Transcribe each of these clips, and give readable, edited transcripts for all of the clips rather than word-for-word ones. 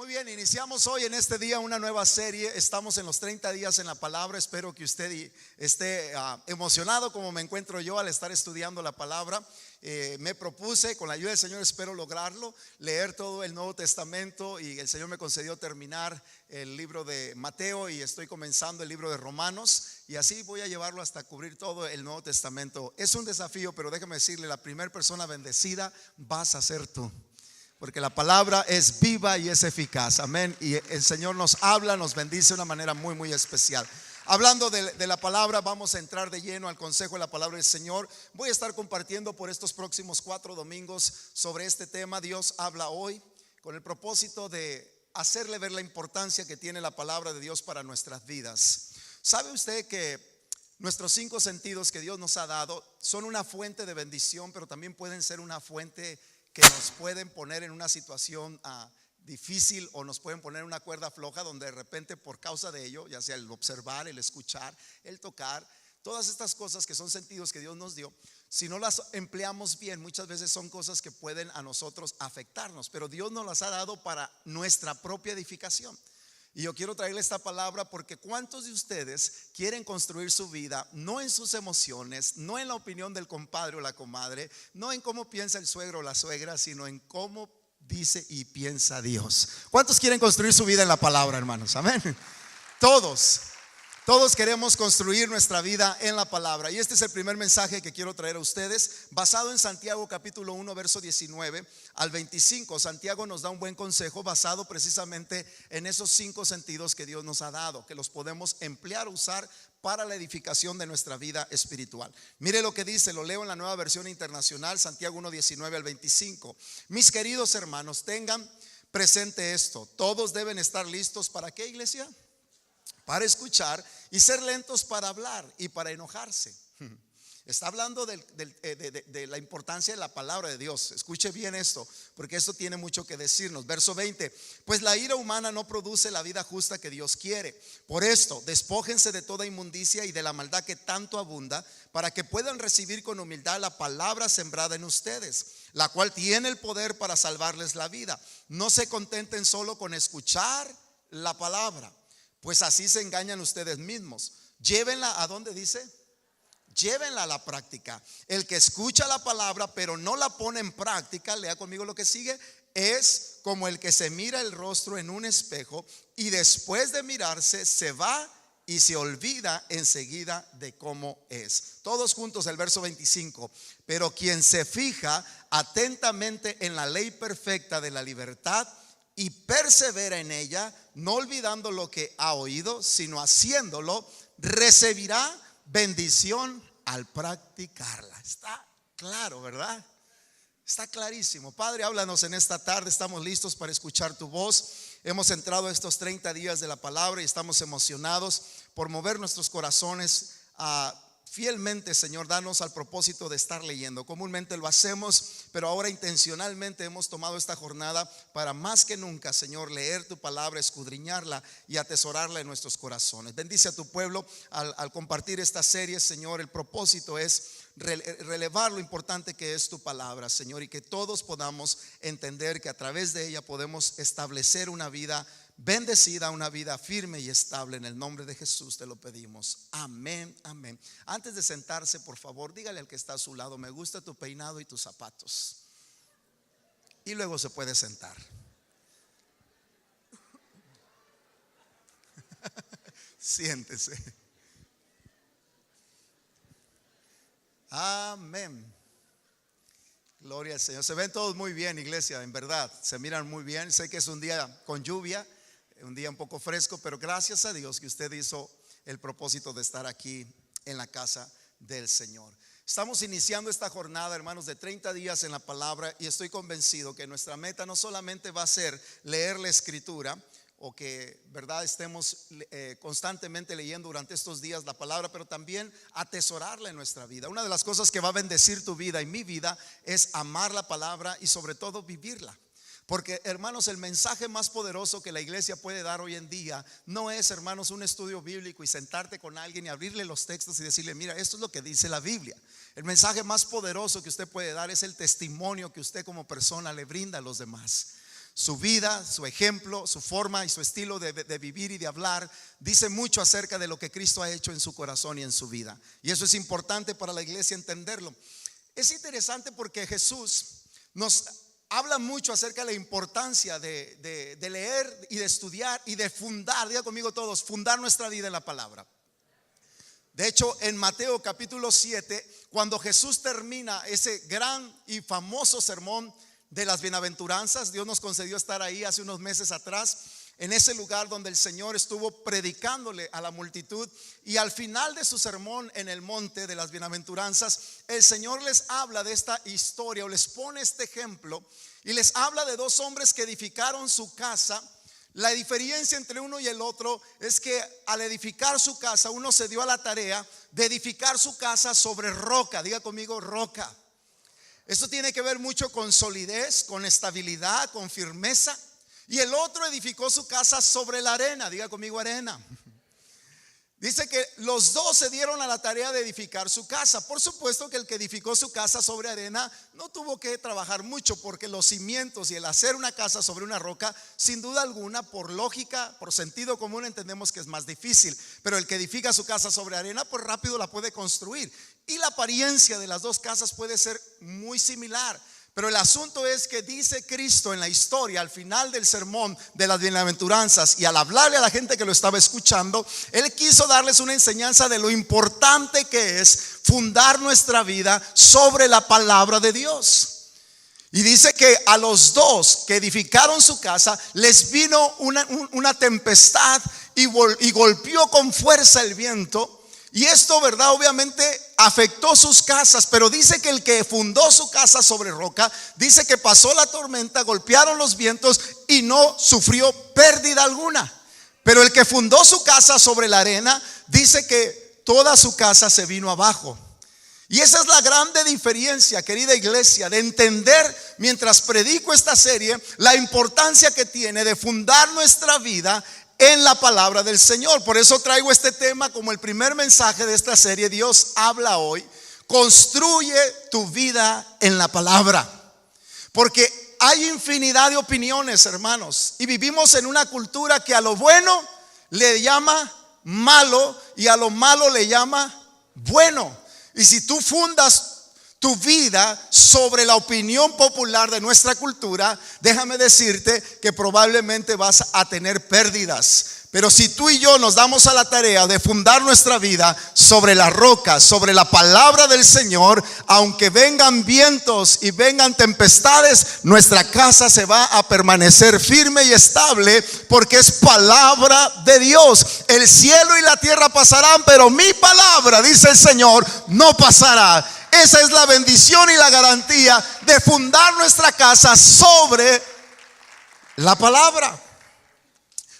Muy bien, iniciamos hoy en este día una nueva serie. Estamos en los 30 días en la palabra. Espero que usted esté emocionado como me encuentro yo al estar estudiando la palabra. Me propuse, con la ayuda del Señor espero lograrlo, leer todo el Nuevo Testamento, y el Señor me concedió terminar el libro de Mateo y estoy comenzando el libro de Romanos, y así voy a llevarlo hasta cubrir todo el Nuevo Testamento. Es un desafío, pero déjeme decirle, la primera persona bendecida vas a ser tú, porque la palabra es viva y es eficaz, amén. Y el Señor nos habla, nos bendice de una manera muy, muy especial. Hablando de la palabra, vamos a entrar de lleno al consejo de la palabra del Señor. Voy a estar compartiendo por estos próximos 4 domingos sobre este tema. Dios habla hoy, con el propósito de hacerle ver la importancia que tiene la palabra de Dios para nuestras vidas. ¿Sabe usted que nuestros 5 sentidos que Dios nos ha dado son una fuente de bendición, pero también pueden ser una fuente que nos pueden poner en una situación difícil, o nos pueden poner en una cuerda floja donde de repente, por causa de ello, ya sea el observar, el escuchar, el tocar, todas estas cosas que son sentidos que Dios nos dio, si no las empleamos bien, muchas veces son cosas que pueden a nosotros afectarnos, pero Dios nos las ha dado para nuestra propia edificación. Y yo quiero traerle esta palabra porque ¿cuántos de ustedes quieren construir su vida no en sus emociones, no en la opinión del compadre o la comadre, no en cómo piensa el suegro o la suegra, sino en cómo dice y piensa Dios? ¿Cuántos quieren construir su vida en la palabra, hermanos? Amén. Todos queremos construir nuestra vida en la palabra. Y este es el primer mensaje que quiero traer a ustedes, basado en Santiago capítulo 1 verso 19 al 25. Santiago nos da un buen consejo basado precisamente en esos 5 sentidos que Dios nos ha dado, que los podemos emplear, usar para la edificación de nuestra vida espiritual. Mire lo que dice, lo leo en la Nueva Versión Internacional, Santiago 1, 19 al 25. Mis queridos hermanos, tengan presente esto: todos deben estar listos. ¿Para qué, iglesia? Para escuchar, y ser lentos para hablar y para enojarse. Está hablando de la importancia de la palabra de Dios. Escuche bien esto, porque esto tiene mucho que decirnos. Verso 20: pues la ira humana no produce la vida justa que Dios quiere. Por esto, despójense de toda inmundicia y de la maldad que tanto abunda, para que puedan recibir con humildad la palabra sembrada en ustedes, la cual tiene el poder para salvarles la vida. No se contenten solo con escuchar la palabra, pues así se engañan ustedes mismos. Llévenla, ¿a dónde dice? Llévenla a la práctica. El que escucha la palabra pero no la pone en práctica, lea conmigo lo que sigue, es como el que se mira el rostro en un espejo y después de mirarse se va y se olvida enseguida de cómo es. Todos juntos el verso 25. Pero quien se fija atentamente en la ley perfecta de la libertad y persevera en ella, no olvidando lo que ha oído, sino haciéndolo, recibirá bendición al practicarla. Está claro, ¿verdad? Está clarísimo. Padre, háblanos en esta tarde. Estamos listos para escuchar tu voz. Hemos entrado a estos 30 días de la palabra y estamos emocionados por mover nuestros corazones fielmente. Señor, danos al propósito de estar leyendo. Comúnmente lo hacemos, pero ahora intencionalmente hemos tomado esta jornada para más que nunca, Señor, leer tu palabra, escudriñarla y atesorarla en nuestros corazones. Bendice a tu pueblo al compartir esta serie, Señor. El propósito es relevar lo importante que es tu palabra, Señor, y que todos podamos entender que a través de ella podemos establecer una vida bendecida, una vida firme y estable. En el nombre de Jesús te lo pedimos, amén, amén. Antes de sentarse, por favor, dígale al que está a su lado: me gusta tu peinado y tus zapatos. Y luego se puede sentar. Siéntese. Amén. Gloria al Señor. Se ven todos muy bien, iglesia, en verdad. Se miran muy bien. Sé que es un día con lluvia, un día un poco fresco, pero gracias a Dios que usted hizo el propósito de estar aquí en la casa del Señor. Estamos iniciando esta jornada, hermanos, de 30 días en la palabra, y estoy convencido que nuestra meta no solamente va a ser leer la escritura, o que, verdad, estemos constantemente leyendo durante estos días la palabra, pero también atesorarla en nuestra vida. Una de las cosas que va a bendecir tu vida y mi vida es amar la palabra y sobre todo vivirla. Porque, hermanos, el mensaje más poderoso que la iglesia puede dar hoy en día no es, hermanos, un estudio bíblico y sentarte con alguien y abrirle los textos y decirle: mira, esto es lo que dice la Biblia. El mensaje más poderoso que usted puede dar es el testimonio que usted como persona le brinda a los demás. Su vida, su ejemplo, su forma y su estilo de vivir y de hablar dice mucho acerca de lo que Cristo ha hecho en su corazón y en su vida. Y eso es importante para la iglesia entenderlo. Es interesante porque Jesús nos habla mucho acerca de la importancia de leer y de estudiar y de fundar, diga conmigo todos, fundar nuestra vida en la palabra. De hecho, en Mateo capítulo 7, cuando Jesús termina ese gran y famoso sermón de las bienaventuranzas, Dios nos concedió estar ahí hace unos meses atrás, en ese lugar donde el Señor estuvo predicándole a la multitud, y al final de su sermón en el monte de las bienaventuranzas, el Señor les habla de esta historia o les pone este ejemplo y les habla de dos hombres que edificaron su casa. La diferencia entre uno y el otro es que al edificar su casa, uno se dio a la tarea de edificar su casa sobre roca. Diga conmigo, roca. Esto tiene que ver mucho con solidez, con estabilidad, con firmeza. Y el otro edificó su casa sobre la arena. Diga conmigo, arena. Dice que los dos se dieron a la tarea de edificar su casa. Por supuesto que el que edificó su casa sobre arena no tuvo que trabajar mucho, porque los cimientos y el hacer una casa sobre una roca, sin duda alguna, por lógica, por sentido común, entendemos que es más difícil. Pero el que edifica su casa sobre arena, pues rápido la puede construir. Y la apariencia de las dos casas puede ser muy similar. Pero el asunto es que dice Cristo en la historia, al final del sermón de las bienaventuranzas, y al hablarle a la gente que lo estaba escuchando, Él quiso darles una enseñanza de lo importante que es fundar nuestra vida sobre la palabra de Dios. Y dice que a los dos que edificaron su casa les vino una tempestad y golpeó con fuerza el viento. Y esto, ¿verdad? Obviamente afectó sus casas, pero dice que el que fundó su casa sobre roca, dice que pasó la tormenta, golpearon los vientos y no sufrió pérdida alguna. Pero el que fundó su casa sobre la arena, dice que toda su casa se vino abajo. Y esa es la grande diferencia, querida iglesia, de entender, mientras predico esta serie, la importancia que tiene de fundar nuestra vida en la palabra del Señor. Por eso traigo este tema como el primer mensaje de esta serie. Dios habla hoy. Construye tu vida en la palabra. Porque hay infinidad de opiniones, hermanos, y vivimos en una cultura que a lo bueno le llama malo y a lo malo le llama bueno. Y si tú fundas tu vida sobre la opinión popular de nuestra cultura, déjame decirte que probablemente vas a tener pérdidas. Pero si tú y yo nos damos a la tarea de fundar nuestra vida sobre la roca, sobre la palabra del Señor, aunque vengan vientos y vengan tempestades, nuestra casa se va a permanecer firme y estable, porque es palabra de Dios. El cielo y la tierra pasarán, pero mi palabra, dice el Señor, no pasará. Esa es la bendición y la garantía de fundar nuestra casa sobre la palabra.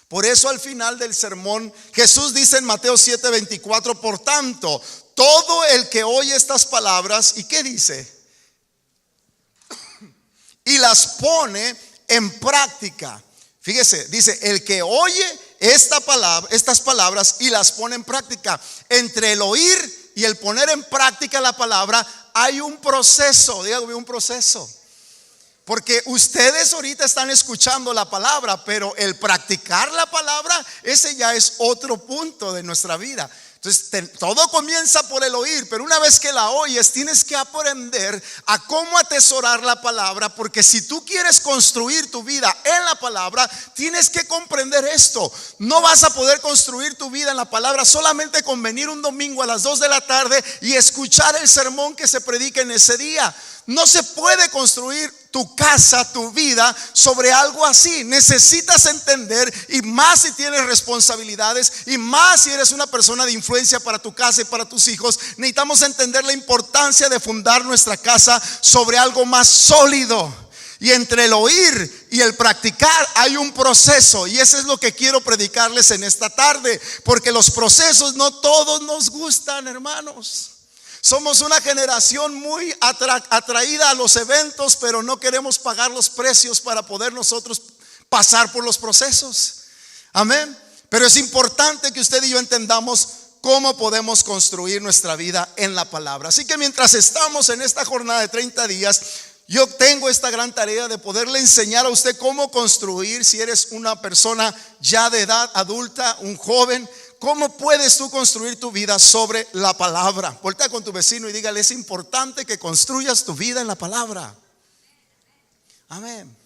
Por eso al final del sermón Jesús dice en Mateo 7:24, por tanto, todo el que oye estas palabras, ¿y qué dice? Y las pone en práctica. Fíjese, dice, el que oye estas palabras y las pone en práctica. Entre el oír y el poner en práctica la palabra hay un proceso, dígame, un proceso. Porque ustedes ahorita están escuchando la palabra, pero el practicar la palabra, ese ya es otro punto de nuestra vida. Entonces todo comienza por el oír, pero una vez que la oyes tienes que aprender a cómo atesorar la palabra, porque si tú quieres construir tu vida en la palabra, tienes que comprender esto. No vas a poder construir tu vida en la palabra solamente con venir un domingo a las 2 de la tarde y escuchar el sermón que se predica en ese día. No se puede construir tu casa, tu vida sobre algo así. Necesitas entender, y más si tienes responsabilidades, y más si eres una persona de influencia para tu casa y para tus hijos, necesitamos entender la importancia de fundar nuestra casa sobre algo más sólido. Y entre el oír y el practicar hay un proceso, y eso es lo que quiero predicarles en esta tarde, porque los procesos no todos nos gustan, hermanos. Somos una generación muy atraída a los eventos, pero no queremos pagar los precios para poder nosotros pasar por los procesos. Amén. Pero es importante que usted y yo entendamos cómo podemos construir nuestra vida en la palabra. Así que mientras estamos en esta jornada de 30 días, Yo tengo esta gran tarea de poderle enseñar a usted cómo construir, si eres una persona ya de edad adulta, un joven, cómo puedes tú construir tu vida sobre la palabra. Voltea con tu vecino y dígale: es importante que construyas tu vida en la palabra. Amén.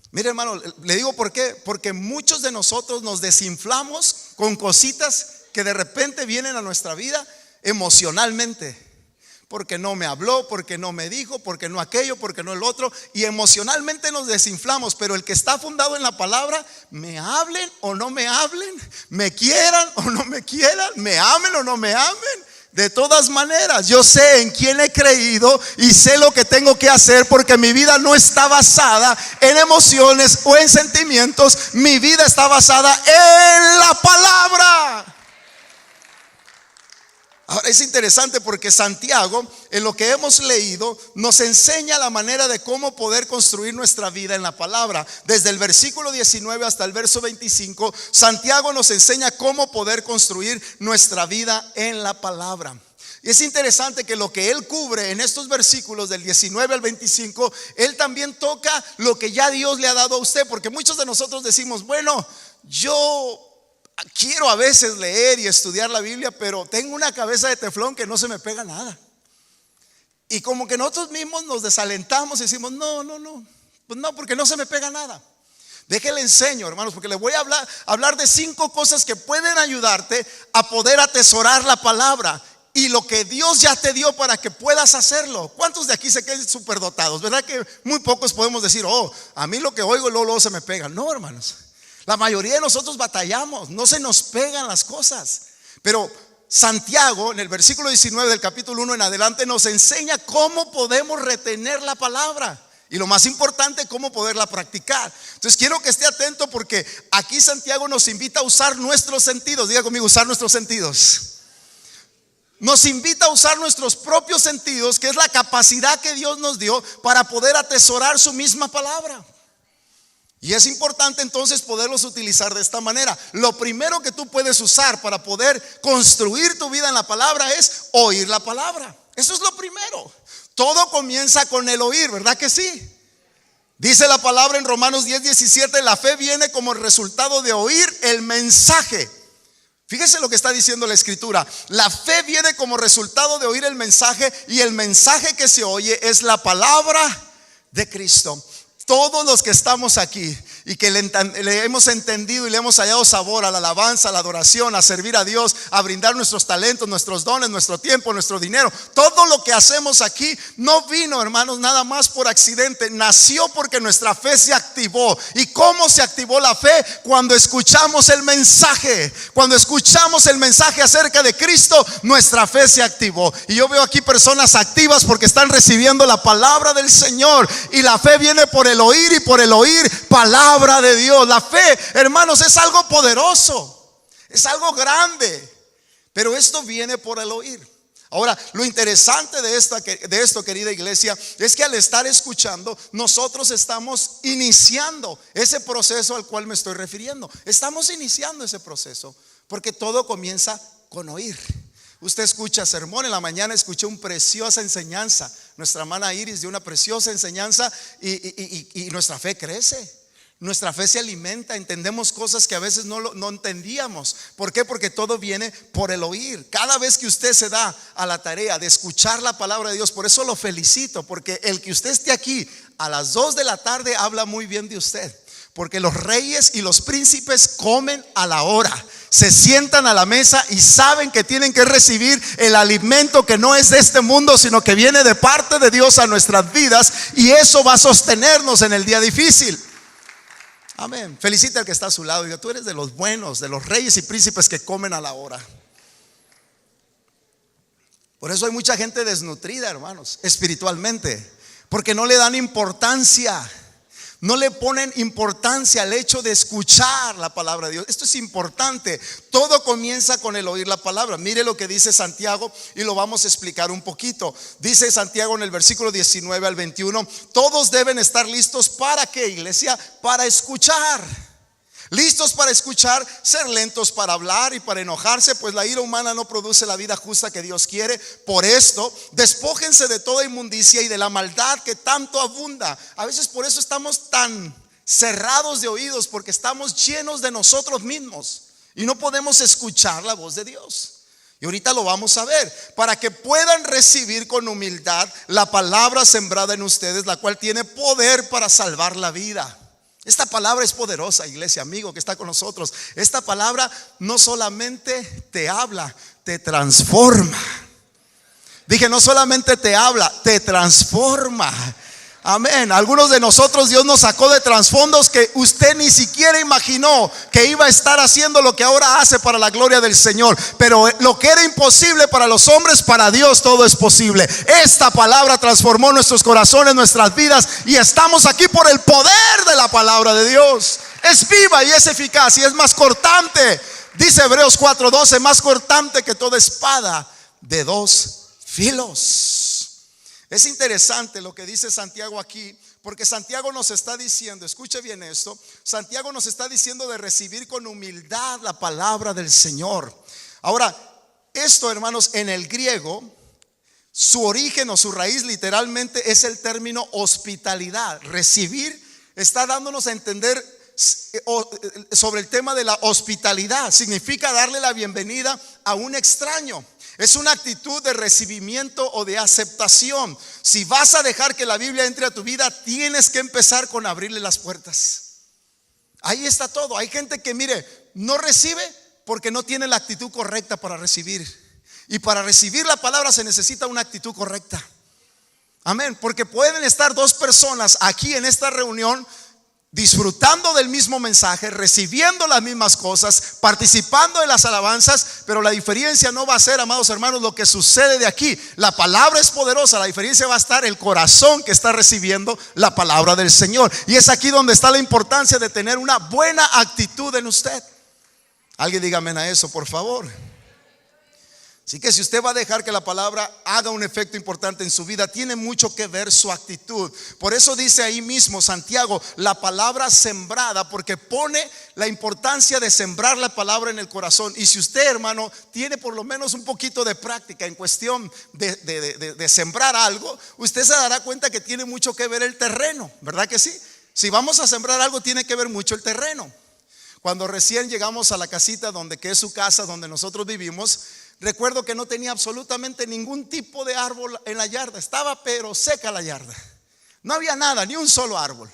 Mire, hermano, le digo por qué. Porque muchos de nosotros nos desinflamos con cositas que de repente vienen a nuestra vida emocionalmente. Porque no me habló, porque no me dijo, porque no aquello, porque no el otro. Y emocionalmente nos desinflamos. Pero el que está fundado en la palabra, me hablen o no me hablen, me quieran o no me quieran, me amen o no me amen, de todas maneras yo sé en quién he creído y sé lo que tengo que hacer, porque mi vida no está basada en emociones o en sentimientos. Mi vida está basada en la palabra. Ahora es interesante porque Santiago, en lo que hemos leído, nos enseña la manera de cómo poder construir nuestra vida en la palabra. Desde el versículo 19 hasta el verso 25, Santiago nos enseña cómo poder construir nuestra vida en la palabra. Y es interesante que lo que él cubre en estos versículos del 19 al 25, él también toca lo que ya Dios le ha dado a usted. Porque muchos de nosotros decimos: bueno, yo quiero a veces leer y estudiar la Biblia, pero tengo una cabeza de teflón que no se me pega nada. Y como que nosotros mismos nos desalentamos y decimos: no, pues no, porque no se me pega nada. Déjale enseño, hermanos, porque le voy a hablar de 5 cosas que pueden ayudarte a poder atesorar la palabra y lo que Dios ya te dio para que puedas hacerlo. ¿Cuántos de aquí se quedan superdotados? ¿Verdad que muy pocos podemos decir: oh, a mí lo que oigo luego se me pega? No, hermanos. La mayoría de nosotros batallamos, no se nos pegan las cosas. Pero Santiago, en el versículo 19 del capítulo 1 en adelante, nos enseña cómo podemos retener la palabra. Y lo más importante, cómo poderla practicar. Entonces quiero que esté atento, porque aquí Santiago nos invita a usar nuestros sentidos. Diga conmigo: usar nuestros sentidos. Nos invita a usar nuestros propios sentidos, que es la capacidad que Dios nos dio para poder atesorar su misma palabra. Y es importante entonces poderlos utilizar de esta manera. Lo primero que tú puedes usar para poder construir tu vida en la palabra es oír la palabra. Eso es lo primero. Todo comienza con el oír, ¿verdad que sí? Dice la palabra en Romanos 10:17: la fe viene como el resultado de oír el mensaje. Fíjese lo que está diciendo la escritura. La fe viene como resultado de oír el mensaje, y el mensaje que se oye es la palabra de Cristo. Todos los que estamos aquí y que le hemos entendido y le hemos hallado sabor a la alabanza, a la adoración, a servir a Dios, a brindar nuestros talentos, nuestros dones, nuestro tiempo, nuestro dinero, todo lo que hacemos aquí no vino, hermanos, nada más por accidente. Nació porque nuestra fe se activó. ¿Y cómo se activó la fe? Cuando escuchamos el mensaje. Cuando escuchamos el mensaje acerca de Cristo, nuestra fe se activó. Y yo veo aquí personas activas porque están recibiendo la palabra del Señor. Y la fe viene por el oír, y por el oír palabra de Dios. La fe, hermanos, es algo poderoso, es algo grande, pero esto viene por el oír. Ahora, lo interesante de esto, querida iglesia, es que al estar escuchando, nosotros estamos iniciando ese proceso al cual me estoy refiriendo. Estamos iniciando ese proceso, porque todo comienza con oír. Usted escucha sermón. En la mañana escuché una preciosa enseñanza. Nuestra hermana Iris dio una preciosa enseñanza, y nuestra fe crece. Nuestra fe se alimenta. Entendemos cosas que a veces no entendíamos. ¿Por qué? Porque todo viene por el oír. Cada vez que usted se da a la tarea de escuchar la palabra de Dios, por eso lo felicito, porque el que usted esté aquí a las 2 de la tarde habla muy bien de usted. Porque los reyes y los príncipes comen a la hora, se sientan a la mesa y saben que tienen que recibir el alimento que no es de este mundo, sino que viene de parte de Dios a nuestras vidas, y eso va a sostenernos en el día difícil. Amén. Felicita al que está a su lado y diga: tú eres de los buenos, de los reyes y príncipes que comen a la hora. Por eso hay mucha gente desnutrida, hermanos, espiritualmente, porque no le dan importancia. No le ponen importancia al hecho de escuchar la palabra de Dios. Esto es importante. Todo comienza con el oír la palabra. Mire lo que dice Santiago y lo vamos a explicar un poquito. Dice Santiago en el versículo 19 al 21: todos deben estar listos. ¿Para qué, iglesia? Para escuchar. Listos para escuchar, ser lentos para hablar y para enojarse, pues la ira humana no produce la vida justa que Dios quiere. Por esto, despójense de toda inmundicia y de la maldad que tanto abunda. A veces por eso estamos tan cerrados de oídos, porque estamos llenos de nosotros mismos y no podemos escuchar la voz de Dios. Y ahorita lo vamos a ver, para que puedan recibir con humildad la palabra sembrada en ustedes, la cual tiene poder para salvar la vida. Esta palabra es poderosa, iglesia, amigo que está con nosotros. Esta palabra no solamente te habla, te transforma. Dije, no solamente te habla, te transforma. Amén. Algunos de nosotros Dios nos sacó de trasfondos que usted ni siquiera imaginó que iba a estar haciendo lo que ahora hace para la gloria del Señor. Pero lo que era imposible para los hombres, para Dios todo es posible. Esta palabra transformó nuestros corazones, nuestras vidas, y estamos aquí por el poder de la palabra de Dios. Es viva y es eficaz y es más cortante. Dice Hebreos 4:12, más cortante que toda espada de dos filos. Es interesante lo que dice Santiago aquí, porque Santiago nos está diciendo, escuche bien esto, Santiago nos está diciendo de recibir con humildad la palabra del Señor. Ahora, esto, hermanos, en el griego, su origen o su raíz literalmente es el término hospitalidad. Recibir está dándonos a entender sobre el tema de la hospitalidad. Significa darle la bienvenida a un extraño. Es una actitud de recibimiento o de aceptación. Si vas a dejar que la Biblia entre a tu vida, tienes que empezar con abrirle las puertas. Ahí está todo. Hay gente que, mire, no recibe porque no tiene la actitud correcta para recibir. Y para recibir la palabra se necesita una actitud correcta. Amén. Porque pueden estar dos personas aquí en esta reunión disfrutando del mismo mensaje, recibiendo las mismas cosas, participando de las alabanzas, pero la diferencia no va a ser, amados hermanos, lo que sucede de aquí. La palabra es poderosa, la diferencia va a estar el corazón que está recibiendo la palabra del Señor. Y es aquí donde está la importancia de tener una buena actitud en usted. Alguien diga amén a eso, por favor. Así que si usted va a dejar que la palabra haga un efecto importante en su vida, tiene mucho que ver su actitud. Por eso dice ahí mismo Santiago, la palabra sembrada, porque pone la importancia de sembrar la palabra en el corazón. Y si usted, hermano, tiene por lo menos un poquito de práctica en cuestión de sembrar algo, usted se dará cuenta que tiene mucho que ver el terreno, ¿verdad que sí? Si vamos a sembrar algo, tiene que ver mucho el terreno. Cuando recién llegamos a la casita que es su casa, donde nosotros vivimos, recuerdo que no tenía absolutamente ningún tipo de árbol en la yarda. Estaba pero seca la yarda. No había nada, ni un solo árbol.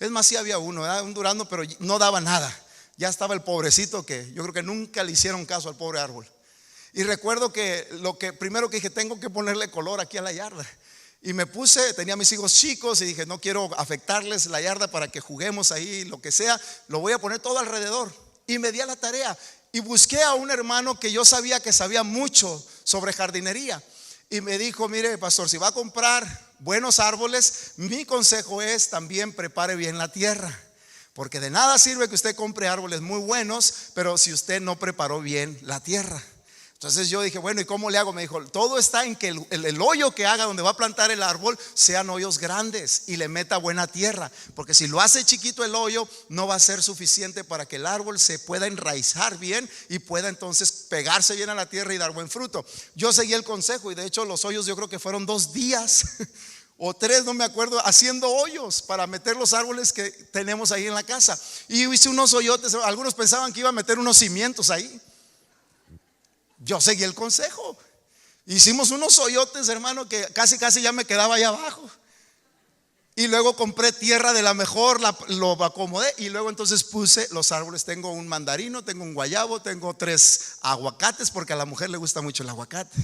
Es más, sí había uno, ¿verdad? Un durazno, pero no daba nada. Ya estaba el pobrecito, que yo creo que nunca le hicieron caso al pobre árbol. Y recuerdo que lo que primero que dije, tengo que ponerle color aquí a la yarda. Y me puse, tenía a mis hijos chicos y dije, no quiero afectarles la yarda para que juguemos ahí, lo que sea. Lo voy a poner todo alrededor. Y me di a la tarea. Y busqué a un hermano que yo sabía que sabía mucho sobre jardinería. Y me dijo, mire, pastor, si va a comprar buenos árboles, mi consejo es también prepare bien la tierra. Porque de nada sirve que usted compre árboles muy buenos, pero si usted no preparó bien la tierra. Entonces yo dije, bueno, ¿y cómo le hago? Me dijo, todo está en que el hoyo que haga donde va a plantar el árbol sean hoyos grandes y le meta buena tierra. Porque si lo hace chiquito el hoyo, no va a ser suficiente para que el árbol se pueda enraizar bien y pueda entonces pegarse bien a la tierra y dar buen fruto. Yo seguí el consejo y de hecho los hoyos yo creo que fueron 2 días o 3, no me acuerdo, haciendo hoyos para meter los árboles que tenemos ahí en la casa. Y hice unos hoyotes, algunos pensaban que iba a meter unos cimientos ahí. Yo seguí el consejo. Hicimos unos hoyotes, hermano, que casi ya me quedaba allá abajo. Y luego compré tierra de la mejor, lo acomodé y luego entonces puse los árboles. Tengo un mandarino, tengo un guayabo, tengo 3 aguacates, porque a la mujer le gusta mucho el aguacate.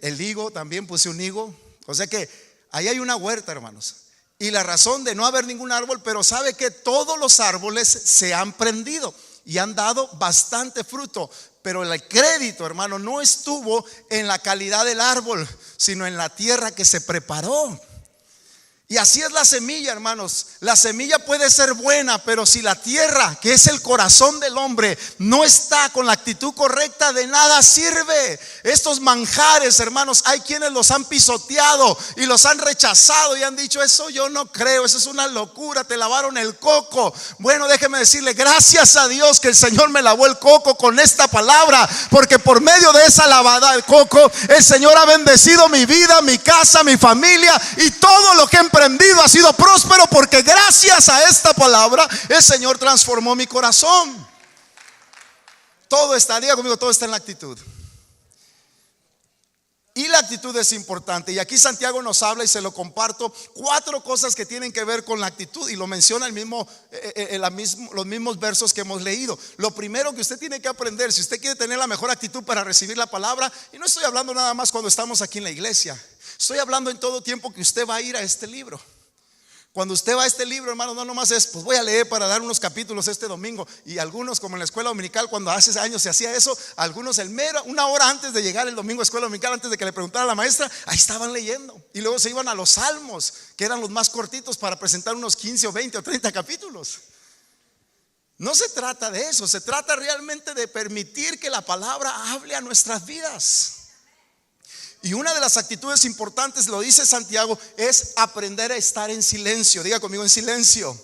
El higo también, puse un higo. O sea que ahí hay una huerta, hermanos. Y la razón de no haber ningún árbol, pero sabe que todos los árboles se han prendido y han dado bastante fruto. Pero el crédito, hermano, no estuvo en la calidad del árbol, sino en la tierra que se preparó. Y así es la semilla, hermanos. La semilla puede ser buena, pero si la tierra, que es el corazón del hombre, no está con la actitud correcta, de nada sirve. Estos manjares, hermanos, hay quienes los han pisoteado y los han rechazado y han dicho: eso yo no creo, eso es una locura, te lavaron el coco. Bueno, déjeme decirle, gracias a Dios que el Señor me lavó el coco con esta palabra, porque por medio de esa lavada del coco, el Señor ha bendecido mi vida, mi casa, mi familia, y todo lo que he emprendido ha sido próspero, porque gracias a esta palabra el Señor transformó mi corazón. Todo está, diga conmigo, todo está en la actitud. Y la actitud es importante. Y aquí Santiago nos habla, y se lo comparto, 4 cosas que tienen que ver con la actitud. Y lo menciona los mismos versos que hemos leído. Lo primero que usted tiene que aprender, si usted quiere tener la mejor actitud para recibir la palabra, y no estoy hablando nada más cuando estamos aquí en la iglesia, estoy hablando en todo tiempo que usted va a ir a este libro. Cuando usted va a este libro, hermano, no nomás es, pues voy a leer para dar unos capítulos este domingo. Y algunos, como en la escuela dominical, cuando hace años se hacía eso, algunos una hora antes de llegar el domingo a escuela dominical, antes de que le preguntara a la maestra, ahí estaban leyendo. Y luego se iban a los salmos, que eran los más cortitos, para presentar unos 15 o 20 o 30 capítulos. No se trata de eso, se trata realmente de permitir que la palabra hable a nuestras vidas. Y una de las actitudes importantes, lo dice Santiago, es aprender a estar en silencio. Diga conmigo, en silencio.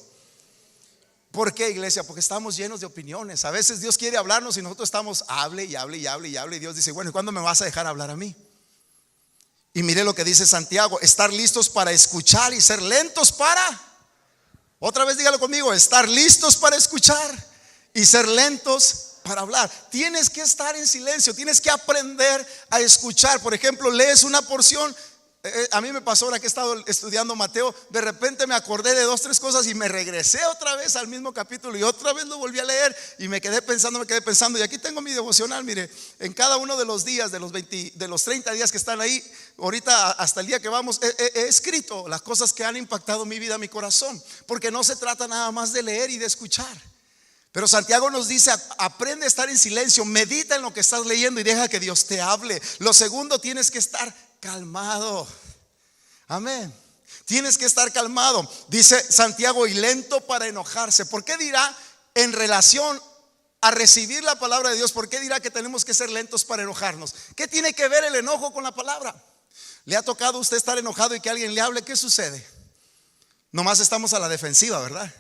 ¿Por qué, iglesia? Porque estamos llenos de opiniones. A veces Dios quiere hablarnos y nosotros estamos hable y hable y hable y hable. Y Dios dice: bueno, ¿y cuándo me vas a dejar hablar a mí? Y mire lo que dice Santiago: estar listos para escuchar y ser lentos para. Otra vez dígalo conmigo: estar listos para escuchar y ser lentos para hablar. Tienes que estar en silencio, tienes que aprender a escuchar. Por ejemplo, lees una porción. A mí me pasó ahora que he estado estudiando Mateo, de repente me acordé de 2, 3 cosas y me regresé otra vez al mismo capítulo y otra vez lo volví a leer y me quedé pensando. Y aquí tengo mi devocional, mire, en cada uno de los días, de los 30 días que están ahí, ahorita hasta el día que vamos, he escrito las cosas que han impactado mi vida, mi corazón, porque no se trata nada más de leer y de escuchar. Pero Santiago nos dice: aprende a estar en silencio, medita en lo que estás leyendo y deja que Dios te hable. Lo segundo, tienes que estar calmado. Amén. Tienes que estar calmado. Dice Santiago: y lento para enojarse. ¿Por qué dirá, en relación a recibir la palabra de Dios, por qué dirá que tenemos que ser lentos para enojarnos? ¿Qué tiene que ver el enojo con la palabra? ¿Le ha tocado a usted estar enojado y que alguien le hable? ¿Qué sucede? Nomás estamos a la defensiva, ¿verdad?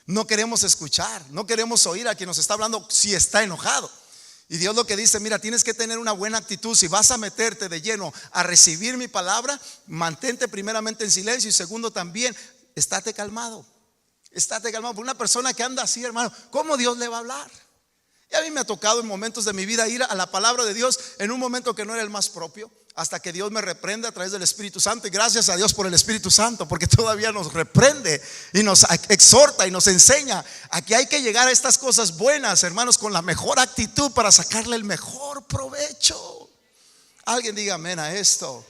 No queremos escuchar, no queremos oír a quien nos está hablando si está enojado. Y Dios lo que dice: mira, tienes que tener una buena actitud. Si vas a meterte de lleno a recibir mi palabra, mantente primeramente en silencio, y segundo también, estate calmado. Estate calmado. Por una persona que anda así, hermano, ¿cómo Dios le va a hablar? Y a mí me ha tocado en momentos de mi vida ir a la palabra de Dios en un momento que no era el más propio, hasta que Dios me reprende a través del Espíritu Santo. Y gracias a Dios por el Espíritu Santo, porque todavía nos reprende y nos exhorta y nos enseña a que hay que llegar a estas cosas buenas, hermanos, con la mejor actitud para sacarle el mejor provecho. Alguien diga amén a esto.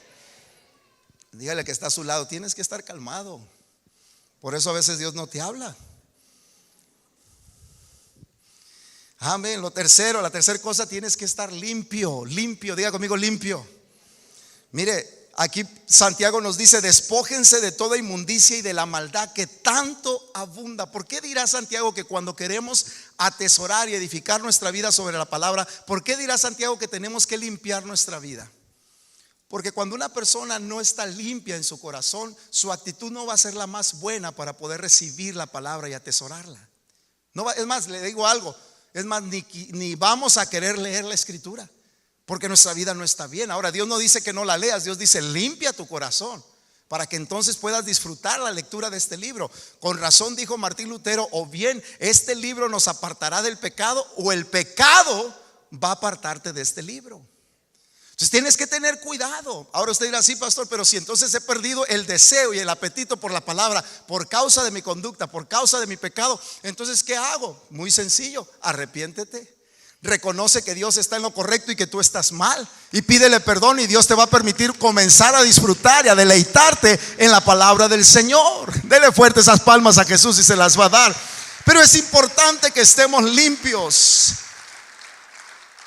Dígale que está a su lado: tienes que estar calmado. Por eso a veces Dios no te habla. Amén. La tercera cosa, tienes que estar limpio. Limpio, diga conmigo, limpio. Mire, aquí Santiago nos dice: despójense de toda inmundicia y de la maldad que tanto abunda. ¿Por qué dirá Santiago que cuando queremos atesorar y edificar nuestra vida sobre la palabra, por qué dirá Santiago que tenemos que limpiar nuestra vida? Porque cuando una persona no está limpia en su corazón, su actitud no va a ser la más buena para poder recibir la palabra y atesorarla. Es más, le digo algo: es más, ni vamos a querer leer la escritura, porque nuestra vida no está bien. Ahora, Dios no dice que no la leas. Dios dice: limpia tu corazón, para que entonces puedas disfrutar la lectura de este libro. Con razón dijo Martín Lutero: o bien este libro nos apartará del pecado, o el pecado va a apartarte de este libro. Entonces tienes que tener cuidado. Ahora usted dirá: sí, pastor, pero si entonces he perdido el deseo y el apetito por la palabra por causa de mi conducta, por causa de mi pecado, entonces ¿qué hago? Muy sencillo: arrepiéntete, reconoce que Dios está en lo correcto y que tú estás mal, y pídele perdón, y Dios te va a permitir comenzar a disfrutar y a deleitarte en la palabra del Señor. Dele fuerte esas palmas a Jesús y se las va a dar. Pero es importante que estemos limpios.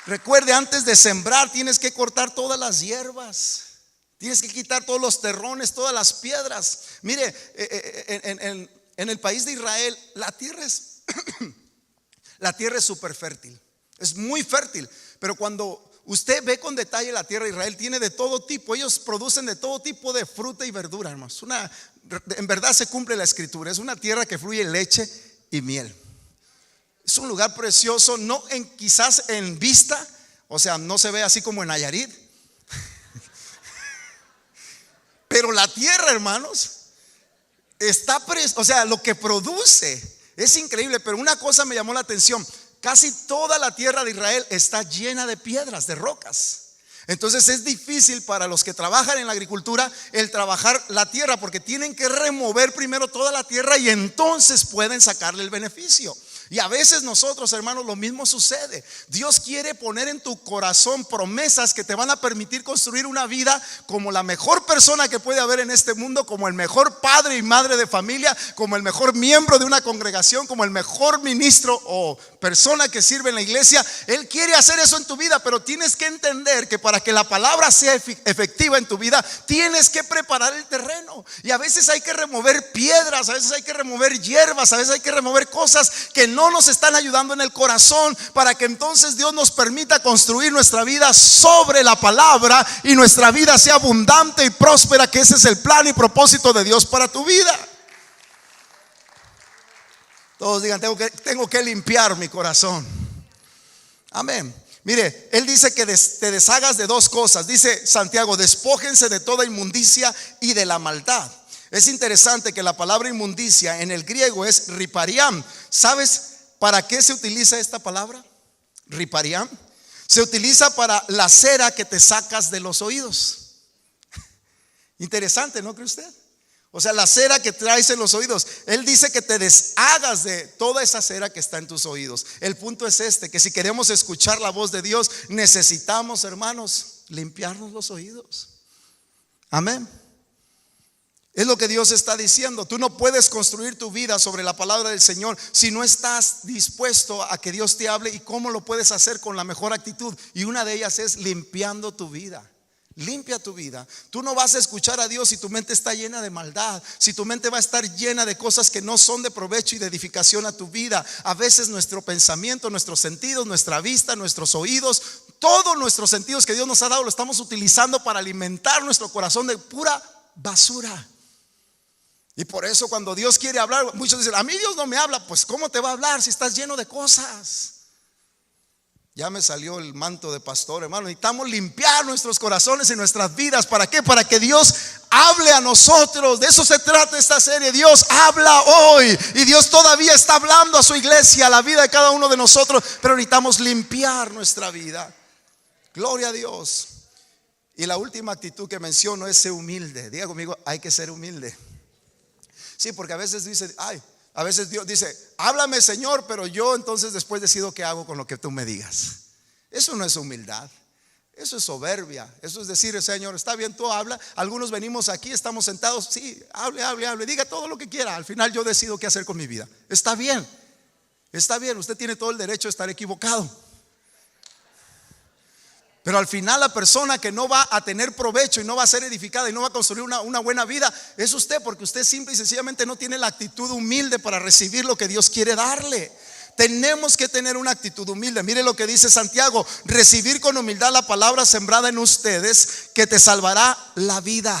Recuerde, antes de sembrar tienes que cortar todas las hierbas. Tienes que quitar todos los terrones, todas las piedras. Mire, en el país de Israel la tierra es súper fértil, es muy fértil. Pero cuando usted ve con detalle la tierra de Israel, tiene de todo tipo. Ellos producen de todo tipo de fruta y verdura, hermanos. En verdad se cumple la escritura. Es una tierra que fluye leche y miel. Es un lugar precioso, no quizás en vista, o sea, no se ve así como en Nayarit. Pero la tierra, hermanos, o sea, lo que produce es increíble. Pero una cosa me llamó la atención: casi toda la tierra de Israel está llena de piedras, de rocas. Entonces es difícil para los que trabajan en la agricultura el trabajar la tierra, porque tienen que remover primero toda la tierra y entonces pueden sacarle el beneficio. Y a veces nosotros, hermanos, lo mismo sucede. Dios quiere poner en tu corazón promesas que te van a permitir construir una vida como la mejor persona que puede haber en este mundo, como el mejor padre y madre de familia, como el mejor miembro de una congregación, como el mejor ministro o persona que sirve en la iglesia. Él quiere hacer eso en tu vida, pero tienes que entender que para que la palabra sea efectiva en tu vida, tienes que preparar el terreno. Y a veces hay que remover piedras, a veces hay que remover hierbas, a veces hay que remover cosas que no nos están ayudando en el corazón, para que entonces Dios nos permita construir nuestra vida sobre la palabra y nuestra vida sea abundante y próspera, que ese es el plan y propósito de Dios para tu vida. Todos digan: tengo que limpiar mi corazón. Amén. Mire, él dice que te deshagas de dos cosas. Dice Santiago: despójense de toda inmundicia y de la maldad. Es interesante que la palabra inmundicia en el griego es ripariam. ¿Sabes para qué se utiliza esta palabra? Ripariam se utiliza para la cera que te sacas de los oídos. Interesante, ¿no cree usted? O sea, la cera que traes en los oídos. Él dice que te deshagas de toda esa cera que está en tus oídos. El punto es que si queremos escuchar la voz de Dios, necesitamos, hermanos, limpiarnos los oídos. Amén. Es lo que Dios está diciendo. Tú no puedes construir tu vida sobre la palabra del Señor si no estás dispuesto a que Dios te hable. ¿Y cómo lo puedes hacer? Con la mejor actitud. Y una de ellas es limpiando tu vida. Limpia tu vida. Tú no vas a escuchar a Dios si tu mente está llena de maldad, si tu mente va a estar llena de cosas que no son de provecho y de edificación a tu vida. A veces nuestro pensamiento, nuestros sentidos, nuestra vista, nuestros oídos, todos nuestros sentidos que Dios nos ha dado, lo estamos utilizando para alimentar nuestro corazón de pura basura. Y por eso cuando Dios quiere hablar, muchos dicen: a mí Dios no me habla. Pues ¿cómo te va a hablar si estás lleno de cosas? Ya me salió el manto de pastor, hermano. Necesitamos limpiar nuestros corazones y nuestras vidas. ¿Para qué? Para que Dios hable a nosotros. De eso se trata esta serie. Dios habla hoy. Y Dios todavía está hablando a su iglesia, a la vida de cada uno de nosotros. Pero necesitamos limpiar nuestra vida. Gloria a Dios. Y la última actitud que menciono es ser humilde. Diga conmigo: hay que ser humilde. Sí, porque a veces a veces Dios dice: háblame, Señor, pero yo entonces después decido qué hago con lo que tú me digas. Eso no es humildad, eso es soberbia. Eso es decir: Señor, está bien, tú habla. Algunos venimos aquí, estamos sentados, sí, hable, diga todo lo que quiera. Al final yo decido qué hacer con mi vida. Está bien, usted tiene todo el derecho de estar equivocado. Pero al final la persona que no va a tener provecho y no va a ser edificada y no va a construir una buena vida es usted, porque usted simple y sencillamente no tiene la actitud humilde para recibir lo que Dios quiere darle. Tenemos que tener una actitud humilde. Mire lo que dice Santiago: recibir con humildad la palabra sembrada en ustedes, que te salvará la vida.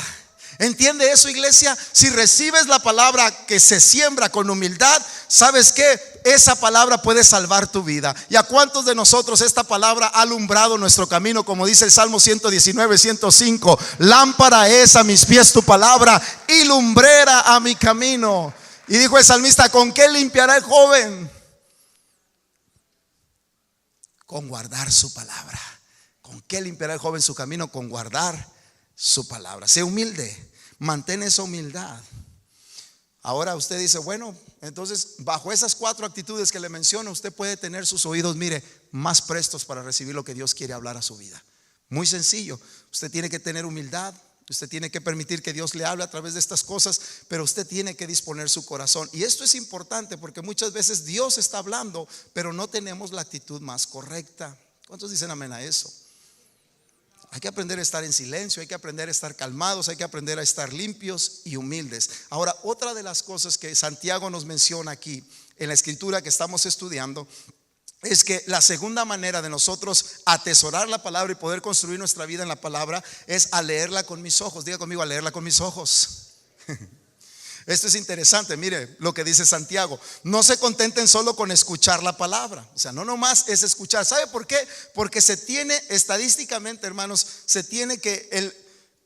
¿Entiende eso, iglesia? Si recibes la palabra que se siembra con humildad, ¿sabes qué? Esa palabra puede salvar tu vida. ¿Y a cuántos de nosotros esta palabra ha alumbrado nuestro camino? Como dice el Salmo 119, 105: lámpara es a mis pies tu palabra y lumbrera a mi camino. Y dijo el salmista: ¿con qué limpiará el joven? Con guardar su palabra. ¿Con qué limpiará el joven su camino? Con guardar su palabra. Sé humilde, mantén esa humildad. Ahora usted dice: bueno, entonces bajo esas 4 actitudes que le menciono, usted puede tener sus oídos, mire, más prestos para recibir lo que Dios quiere hablar a su vida. Muy sencillo. Usted tiene que tener humildad. Usted tiene que permitir que Dios le hable a través de estas cosas, pero usted tiene que disponer su corazón. Y esto es importante porque muchas veces Dios está hablando, pero no tenemos la actitud más correcta. ¿Cuántos dicen amén a eso? Hay que aprender a estar en silencio, hay que aprender a estar calmados, hay que aprender a estar limpios y humildes. Ahora, otra de las cosas que Santiago nos menciona aquí en la escritura que estamos estudiando es que la segunda manera de nosotros atesorar la palabra y poder construir nuestra vida en la palabra es a leerla con mis ojos. Diga conmigo, a leerla con mis ojos. Esto es interesante, mire lo que dice Santiago. No se contenten solo con escuchar la palabra. O sea, no nomás es escuchar. ¿Sabe por qué? Porque se tiene, estadísticamente, hermanos, se tiene que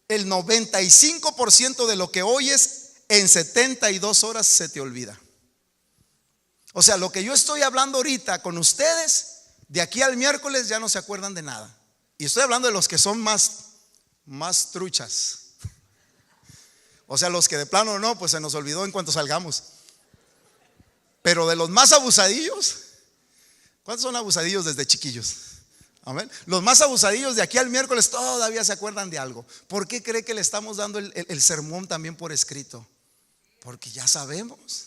el 95% de lo que oyes en 72 horas se te olvida. O sea, lo que yo estoy hablando ahorita con ustedes, de aquí al miércoles ya no se acuerdan de nada. Y estoy hablando de los que son más truchas. O sea, los que de plano no, pues se nos olvidó en cuanto salgamos. Pero de los más abusadillos, ¿cuántos son abusadillos desde chiquillos? Amén. Los más abusadillos de aquí al miércoles todavía se acuerdan de algo. ¿Por qué cree que le estamos dando el sermón también por escrito? Porque ya sabemos.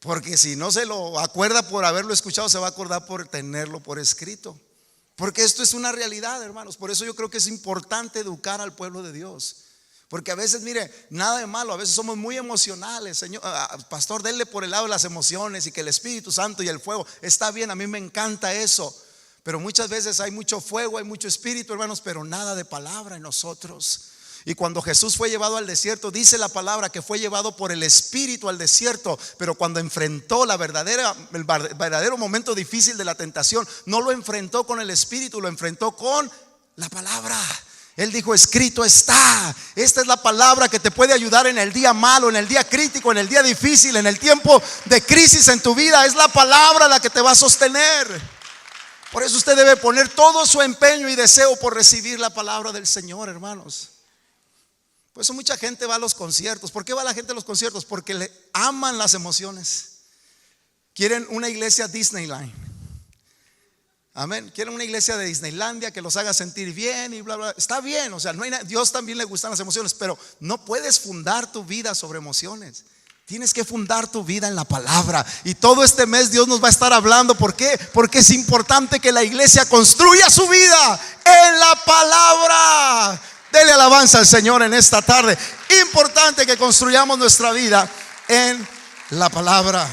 Porque si no se lo acuerda por haberlo escuchado, se va a acordar por tenerlo por escrito. Porque esto es una realidad, hermanos. Por eso yo creo que es importante educar al pueblo de Dios. Porque a veces, mire, nada de malo, a veces somos muy emocionales. Señor, pastor, denle por el lado de las emociones y que el Espíritu Santo y el fuego. Está bien, a mí me encanta eso. Pero muchas veces hay mucho fuego, hay mucho espíritu, hermanos, pero nada de palabra en nosotros. Y cuando Jesús fue llevado al desierto, dice la palabra que fue llevado por el Espíritu al desierto. Pero cuando enfrentó el verdadero momento difícil de la tentación, no lo enfrentó con el Espíritu, lo enfrentó con la palabra. Él dijo, escrito está. Esta es la palabra que te puede ayudar en el día malo, en el día crítico, en el día difícil, en el tiempo de crisis en tu vida. Es la palabra la que te va a sostener. Por eso usted debe poner todo su empeño y deseo por recibir la palabra del Señor, hermanos. Por eso mucha gente va a los conciertos. ¿Por qué va la gente a los conciertos? Porque le aman las emociones. Quieren una iglesia Disneyland. Amén. Quieren una iglesia de Disneylandia que los haga sentir bien y bla, bla. Está bien, o sea, no hay Dios también le gustan las emociones, pero no puedes fundar tu vida sobre emociones. Tienes que fundar tu vida en la palabra. Y todo este mes Dios nos va a estar hablando. ¿Por qué? Porque es importante que la iglesia construya su vida en la palabra. Dele alabanza al Señor en esta tarde. Importante que construyamos nuestra vida en la palabra.